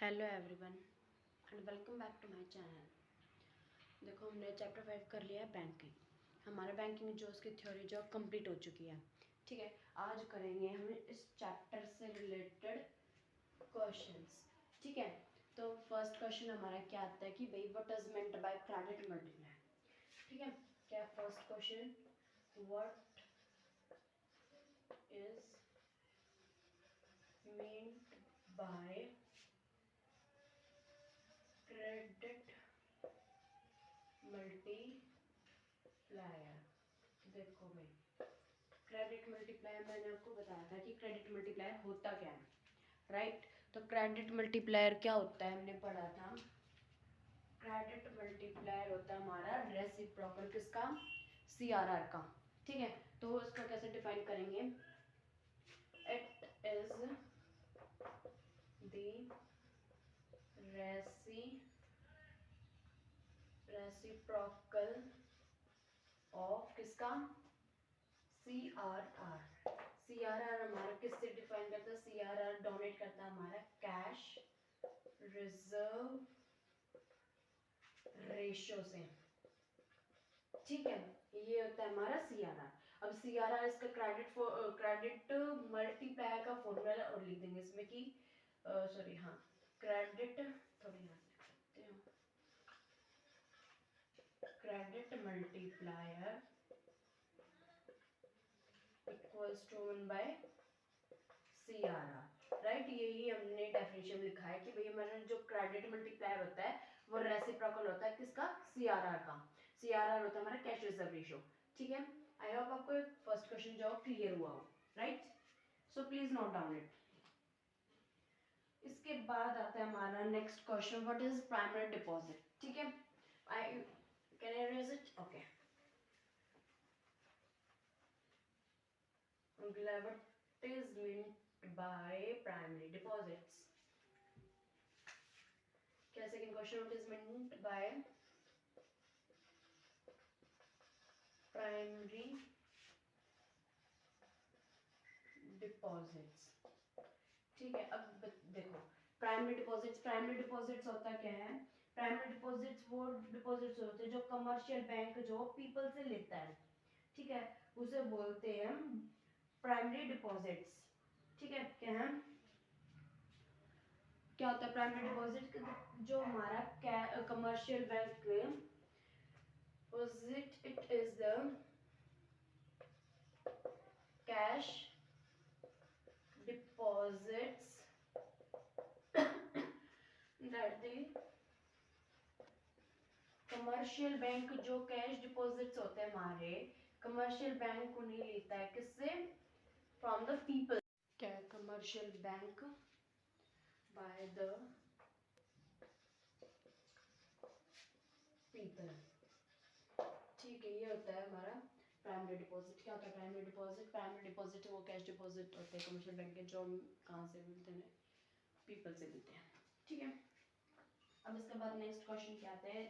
Hello everyone and welcome back to my channel. देखो हमने chapter 5 कर लिया है बैंकिंग। हमारा बैंकिंग जो उसकी थ्योरी जो कंप्लीट हो चुकी है। ठीक है, आज करेंगे हम इस चैप्टर से रिलेटेड क्वेश्चंस। ठीक है, तो फर्स्ट क्वेश्चन हमारा क्या आता है कि भाई what is meant by credit multiply. ठीक है, क्या first question, what is meant by credit multiplier. देखो भाई, क्रेडिट मल्टीप्लायर मैंने आपको बताया था कि क्रेडिट मल्टीप्लायर होता क्या है, राइट। तो क्रेडिट मल्टीप्लायर क्या होता है, हमने पढ़ा था। क्रेडिट मल्टीप्लायर होता है हमारा रेसिप्रोकल किसका, सीआरआर का। ठीक है, तो इसको कैसे डिफाइन करेंगे, it is the reciprocal of किसका, सीआरआर। सीआरआर हमारा किससे डिफाइन करता है, सीआरआर डोनेट करता है हमारा कैश रिजर्व रेशियो से। ठीक है, ये होता है हमारा सीआरआर। अब सीआरआर इसका क्रेडिट मल्टीप्लायर का फॉर्मूला और लिख देंगे इसमें कि सॉरी हाँ, क्रेडिट थोड़ी यहाँ लिख सकते हो, credit multiplier equals to 1 by CRR, right. यही हमने डेफिनेशन लिखा है कि भाई हमारा जो क्रेडिट मल्टीप्लायर होता है वो रेसिप्रोकल होता है किसका, सीआरआर का। सीआरआर होता है हमारा कैश रिजर्व रेशियो। ठीक है, आई होप आपको फर्स्ट क्वेश्चन जो क्लियर हुआ हो, right. So please note down it. इसके बाद आता है हमारा next question, what is primary deposit. ठीक है, I can I raise it, okay. what is meant by primary deposits। क्या second question, what is meant by primary deposits. ठीक है, अब देखो प्राइमरी डिपॉजिट्स होता क्या है। प्राइमरी डिपॉजिट्स वो डिपॉजिट्स होते हैं जो कमर्शियल बैंक जो पीपल से लेता है। ठीक है, उसे बोलते हैं हम प्राइमरी डिपॉजिट्स। ठीक है, क्या होता है प्राइमरी डिपॉजिट, जो हमारा commercial bank it is the cash deposits that the commercial bank जो कैश डिपॉजिट्स होते हैं हमारे कमर्शियल बैंक उन्हें लेता है किससे, फ्रॉम द पीपल। क्या है commercial bank, by the people. ठीक है, ये होता है हमारा प्राइमरी डिपॉजिट। क्या होता है प्राइमरी डिपॉजिट, प्राइमरी डिपॉजिट वो कैश डिपॉजिट होते हैं कमर्शियल बैंक के जो हम कहाँ से मिलते हैं, पीपल से मिलते हैं। ठीक है, अब इसके बाद नेक्स्ट क्वेश्चन क्या आता है,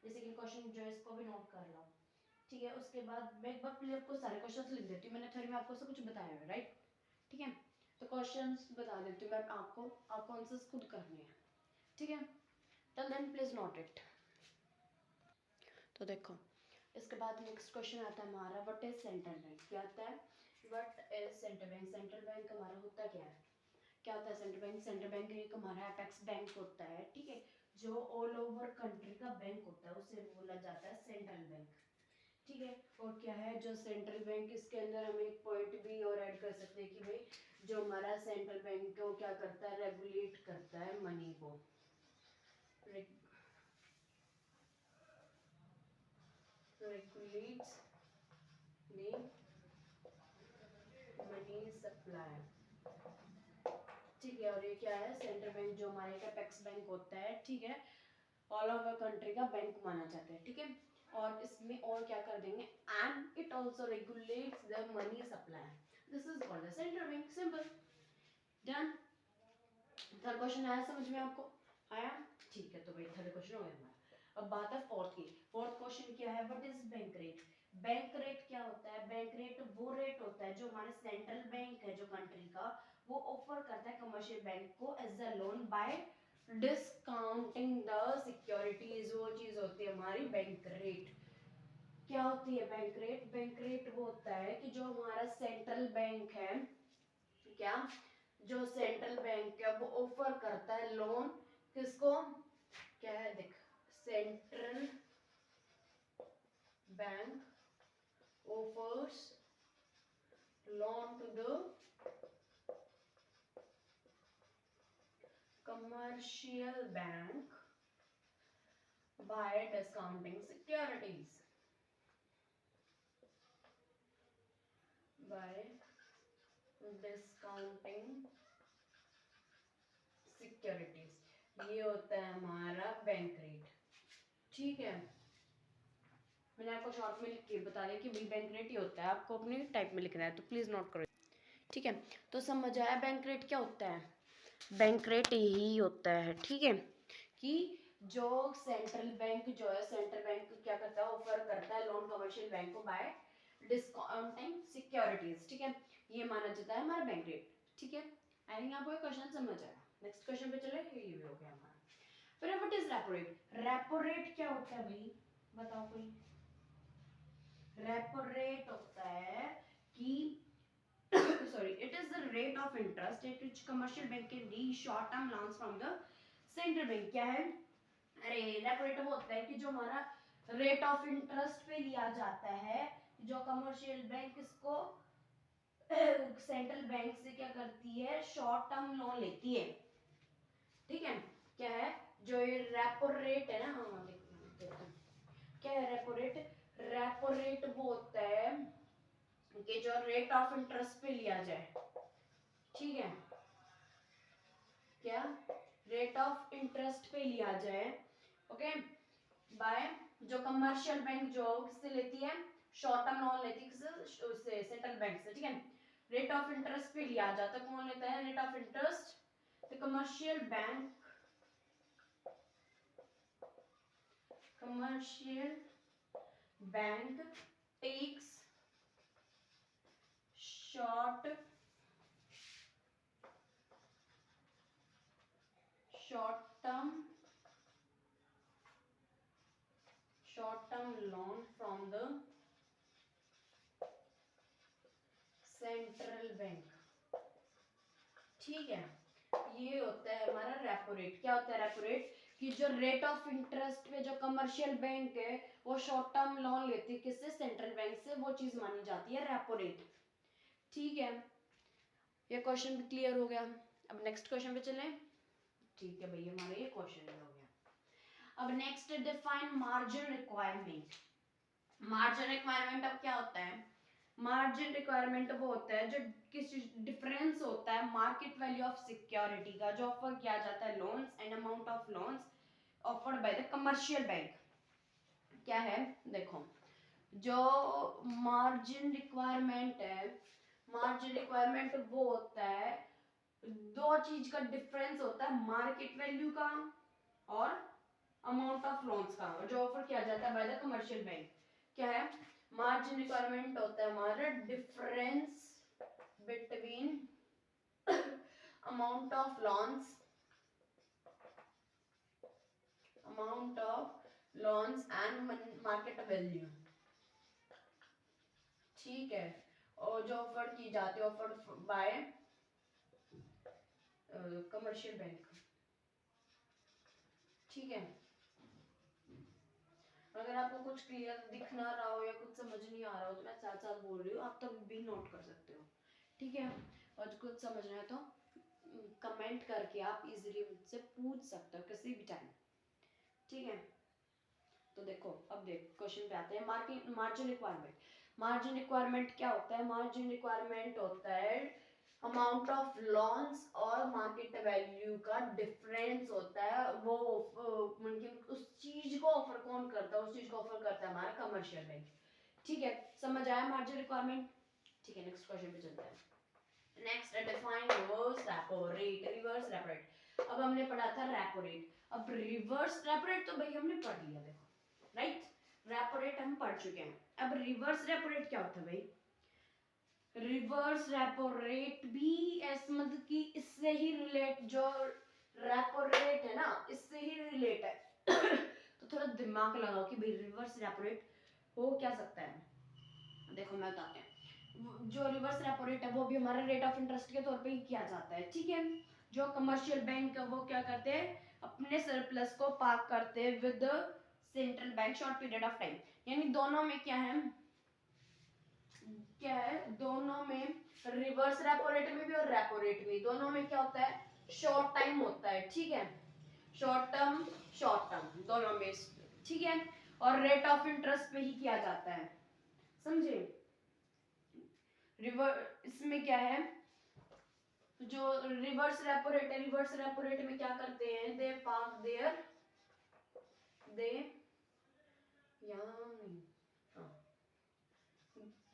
जैसे कि क्वेश्चन जो है इसको भी नोट कर लो। ठीक है, उसके बाद मैं एक बार प्लीज आपको सारे क्वेश्चंस लिख देती हूँ, मैंने थ्योरी में आपको सब कुछ बताया है, राइट। ठीक है, तो क्वेश्चंस बता देती हूँ मैं आपको आंसर्स खुद करने हैं। ठीक है, till then please note it. तो देखो, इसके बाद नेक्स्ट क्वेश्चन आता है हमारा, व्हाट इज सेंट्रल बैंक। क्या आता है, what is central bank. Central bank हमारा होता क्या है, क्या होता है सेंट्रल बैंक। सेंट्रल बैंक एक हमारा एपेक्स बैंक होता है। ठीक है, जो ऑल ओवर कंट्री का बैंक होता है उसे बोला जाता है सेंट्रल बैंक। ठीक है, और क्या है जो सेंट्रल बैंक, इसके अंदर हम एक पॉइंट भी और ऐड कर सकते हैं कि भाई जो हमारा सेंट्रल बैंक को क्या करता है, रेगुलेट करता है मनी को, regulates the मनी सप्लाई। ठीक है, और ये क्या है सेंट्रल बैंक जो हमारे एपेक्स बैंक होता है। ठीक है, ऑल ओवर कंट्री का बैंक माना जाता है। ठीक है, और इसमें और क्या कर देंगे, and it also regulates the money supply, this is called the central bank, simple, done. Third question आया समझ में आपको, आया। ठीक है, तो भाई थर्ड क्वेश्चन हो गया हमारा। अब बात है फोर्थ की। फोर्थ क्वेश्चन क्या है, what is bank rate. Bank rate क्या होता है, बैंक रेट वो रेट होता है जो हमारे सेंट्रल बैंक है जो कंट्री का, वो ऑफर करता है कमर्शियल बैंक को as a loan by discounting the securities, वो चीज होती है हमारी बैंक रेट। क्या होती है बैंक रेट? बैंक रेट वो होता है कि जो हमारा सेंट्रल बैंक है, क्या जो सेंट्रल बैंक है वो ऑफर करता है लोन किसको, क्या है देख, central bank offers loan to the commercial bank by discounting securities, by discounting securities, ये होता है हमारा बैंक रेट। ठीक है, मैंने आपको शॉर्ट में लिख के बता दिया कि भाई बैंक रेट ये होता है, आपको अपनी टाइप में लिखना है तो प्लीज नोट करो। ठीक है, तो समझ आया बैंक रेट क्या होता है? बैंक रेट यही होता है, ठीक है, कि जो सेंट्रल बैंक जो है, सेंट्रल बैंक क्या करता है, ऑफर करता है लोन कमर्शियल बैंक को बाय डिस्काउंटिंग सिक्योरिटीज। ठीक है, ये माना जाता है हमारा बैंक रेट। ठीक है, आई थिंक आपको ये क्वेश्चन समझ आया। नेक्स्ट क्वेश्चन पे चले, ये भी हो गया हमारा। फिर what is repo rate? Repo rate क्या होता है भाई, बताओ कोई? रेपो रेट होता है कि sorry, it is the rate of interest at which commercial bank can raise short term loans from the central bank। क्या है? अरे रेपो रेट वो होता है कि जो हमारा रेट ऑफ इंटरेस्ट पे लिया जाता है, जो कमर्शियल बैंक इसको सेंट्रल बैंक से क्या करती है, शॉर्ट टर्म लोन लेती है। ठीक है, क्या है जो ये रेपो रेट है ना, हाँ देखो क्या है रेपो रेट? रेपो रेट वो होता है कि जो रेट ऑफ इंटरेस्ट पे लिया जाए, ठीक है, क्या रेट ऑफ इंटरेस्ट पे लिया जाए, ओके, बाय जो कमर्शियल बैंक जो किससे लेती है, शॉर्ट टर्म लोन लेती है किससे, उससे सेंट्रल बैंक से। ठीक है, रेट ऑफ इंटरेस्ट पे लिया जाता है, कौन लेता है rate of interest? The commercial bank, commercial bank takes short term loan from the central bank. ठीक है, ये होता है हमारा रेपो रेट। क्या होता है रेपो रेट? कि जो रेट ऑफ इंटरेस्ट पे जो कमर्शियल बैंक है वो शॉर्ट टर्म लोन लेती है किससे, सेंट्रल बैंक से, वो चीज मानी जाती है रेपो रेट। ठीक है, ये क्वेश्चन भी क्लियर हो गया। अब नेक्स्ट क्वेश्चन पे चलें। ठीक है भैया, हमारा ये क्वेश्चन हो गया। अब next, define margin requirement. Margin requirement अब क्या होता है? मार्जिन रिक्वायरमेंट वो होता है जो किस डिफरेंस होता है मार्केट वैल्यू ऑफ सिक्योरिटी का जो ऑफर किया जाता है loans and amount of loans offered by the commercial bank. क्या है देखो, जो मार्जिन रिक्वायरमेंट है, मार्जिन रिक्वायरमेंट वो होता है, दो चीज का डिफरेंस होता है, मार्केट वैल्यू का और अमाउंट ऑफ लोन्स का जो ऑफर किया जाता है बाय द कमर्शियल बैंक। क्या है? मार्जिन रिक्वायरमेंट होता है हमारा difference between amount of loans, amount of loans and market value. ठीक है, और जो ऑफर की जाती है, ऑफर बाय कमर्शियल बैंक। ठीक है, अगर आपको कुछ क्लियर दिख ना रहा हो या कुछ समझ नहीं आ रहा हो तो मैं साथ साथ बोल रही हूँ, आप तब भी नोट कर सकते हो। ठीक है, और कुछ समझना है तो कमेंट करके आप इजीली मुझसे पूछ सकते हो किसी भी टाइम। ठीक है, तो देखो अब देख क्वेश्चन पे आते हैं। Margin requirement. मार्जिन रिक्वायरमेंट क्या होता है? मार्जिन रिक्वायरमेंट होता है अमाउंट ऑफ लोन्स और मार्केट वैल्यू का डिफरेंस होता है, वो मतलब उस चीज को ऑफर कौन करता है, उस चीज को ऑफर करता है हमारा कमर्शियल बैंक। ठीक है, समझ आया मार्जिन रिक्वायरमेंट? ठीक है, नेक्स्ट क्वेश्चन पे चलते हैं। Next, define reverse repo rate. Reverse repo rate, अब हमने पढ़ा था रेपो रेट, अब रिवर्स रेपो रेट तो भाई हमने पढ़ लिया, देखो राइट, रेपो रेट हम पढ़ चुके हैं। अब रिवर्स रेपो रेट क्या होता है भाई? रिवर्स रेपो रेट भी ऐसे मतलब कि इससे ही रिलेट, जो रेपो रेट है ना इससे ही रिलेट है। तो थोड़ा दिमाग लगाओ कि भाई रिवर्स रेपो रेट हो क्या सकता है। देखो मैं बताते हैं, जो रिवर्स रेपो रेट है वो भी हमारे रेट ऑफ इंटरेस्ट के तौर पे ही किया जाता है, ठीक है। जो कमर्शियल बैंक है वो क्या करते हैं, अपने सरप्लस को पार्क करते हैं with central bank short period of time. यानी दोनों में क्या है, दोनों में रिवर्स रेपो रेट में भी और रेपो रेट में, दोनों में क्या होता है, शॉर्ट टाइम होता है, ठीक है। शॉर्ट टर्म दोनों में, ठीक है। और रेट ऑफ इंटरेस्ट पे ही किया जाता है, समझे। इसमें क्या है, जो रिवर्स रेपो रेट है, रिवर्स रेपो रेट में क्या करते हैं, दे पार्क देयर, दे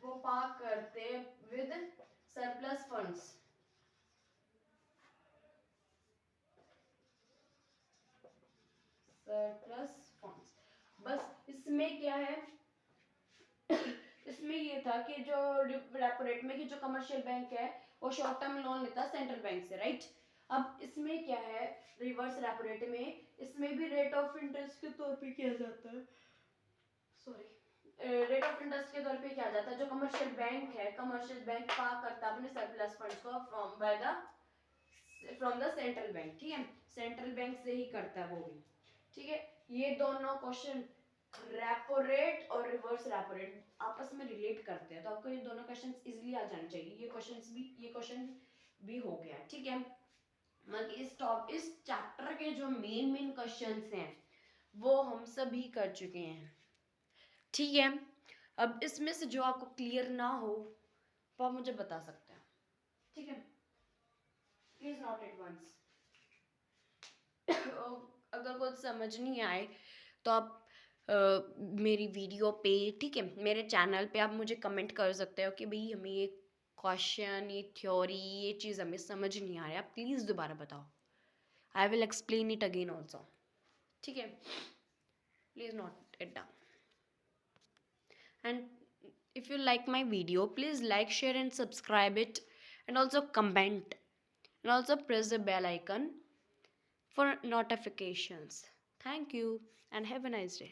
वो पार्क करते with surplus funds, surplus funds. बस इसमें क्या है, इसमें ये था कि जो रेपो रेट में कि जो कमर्शियल बैंक है वो शॉर्ट टर्म लोन लेता है सेंट्रल बैंक से, राइट। अब इसमें क्या है, रिवर्स रेपो रेट में इसमें भी रेट ऑफ इंटरेस्ट के तौर पे किया जाता है, सॉरी, रेट ऑफ इंटरेस्ट के तौर पे किया जाता है। जो कमर्शियल बैंक है, कमर्शियल बैंक पार्क करता है अपने सरप्लस फंड्स को फ्रॉम द सेंट्रल बैंक, ठीक है। सेंट्रल बैंक से ही करता है वो भी, ठीक है। ये दोनों क्वेश्चन रेपो रेट और रिवर्स रेपो रेट आपस में रिलेट करते हैं, तो आपको ये दोनों क्वेश्चंस इजीली आ जाने चाहिए। ये क्वेश्चन भी हो गया, ठीक है। मतलब इस चैप्टर के जो मेन क्वेश्चंस हैं वो हम सभी कर चुके हैं, ठीक है। अब इसमें से जो आपको क्लियर ना हो तो आप मुझे बता सकते हैं, ठीक है। Please note it once. अगर कुछ समझ नहीं आए तो आप मेरी वीडियो पे, ठीक है, मेरे चैनल पे आप मुझे कमेंट कर सकते हो कि भाई हमें ये क्वेश्चन, ये थ्योरी, ये चीज़ हमें समझ नहीं आ रहा है, आप प्लीज़ दोबारा बताओ। I will explain it again also, ठीक है। Please note it down and if you like my video, please like, share and subscribe it, and also comment, and also press the bell icon for notifications. Thank you and have a nice day.